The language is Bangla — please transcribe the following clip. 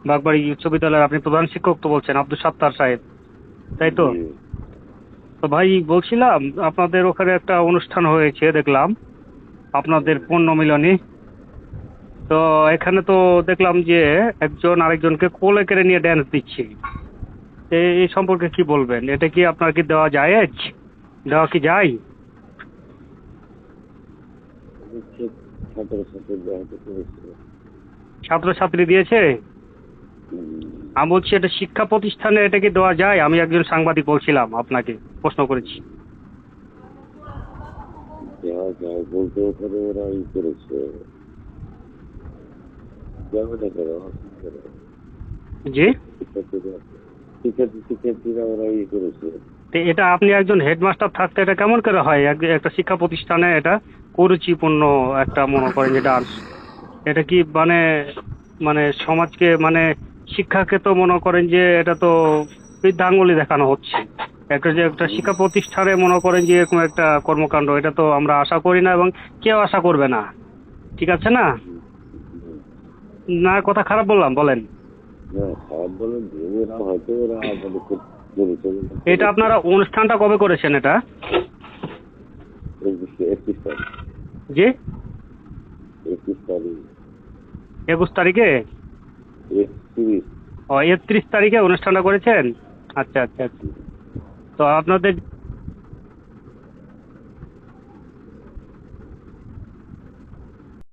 বাগবাড়ি উচ্চ বিদ্যালয়ের আপনি প্রধান শিক্ষক তো বলছেন, আব্দুল সাত্তার সাহেব, তাই তো? জি। তো ভাই বলছিলাম, আপনাদের ওখানে একটা অনুষ্ঠান হয়েছে দেখলাম, আপনাদের পণ্য মিলনী। তো এখানে তো দেখলাম যে একজন আরেকজনকে কোলে করে নিয়ে ড্যান্স দিচ্ছে। এই সম্পর্কে কি বলবেন? এটা কি আপনার কি দেওয়া জায়েজ? দেওয়া কি যায়? হচ্ছে ছাত্রছাত্রীরা হয়তো করেছে। ছাত্রছাত্রী দিয়েছে? আমি বলছি এটা শিক্ষা প্রতিষ্ঠানে এটা কি দেওয়া যায়? আমি একজন সাংবাদিক বলছিলাম, আপনাকে প্রশ্ন করেছি। দেওয়া যায় বলতে ওখানে ওরা করেছে, যাবে না কেন, অসুবিধা করে। জি। শিক্ষার্থীরা শিক্ষার্থীরা ওরা করেছে। তো এটা আপনি একজন হেডমাস্টার থাকতে এটা কেমন করে হয়? একটা শিক্ষা প্রতিষ্ঠানে এটা কুরুচিপূর্ণ একটা মনে করেন যে ডান্স। এটা কি মানে মানে সমাজকে মানে শিক্ষাকে তো মনে করেন যে এটা তো বৃদ্ধাঙ্গুলি দেখানো হচ্ছে। একটা যে একটা শিক্ষা প্রতিষ্ঠানে মনে করেন যে এরকম একটা কর্মকাণ্ড, এটা তো আমরা আশা করি না এবং কেউ আশা করবে না। ঠিক আছে না? না কথা খারাপ বললাম বলেন? না, খারাপ বলে ওরা হয়তো ওরা আমাদের খুব পরিচালনা এটা করেছে। আপনারা অনুষ্ঠানটা কবে করেছেন এটা? 21 তারিখ। জি। 21 তারিখ। 21 তারিখে? 31। ও, 31 তারিখে অনুষ্ঠানটা করেছেন? আচ্ছা আচ্ছা আচ্ছা। তো আপনাদের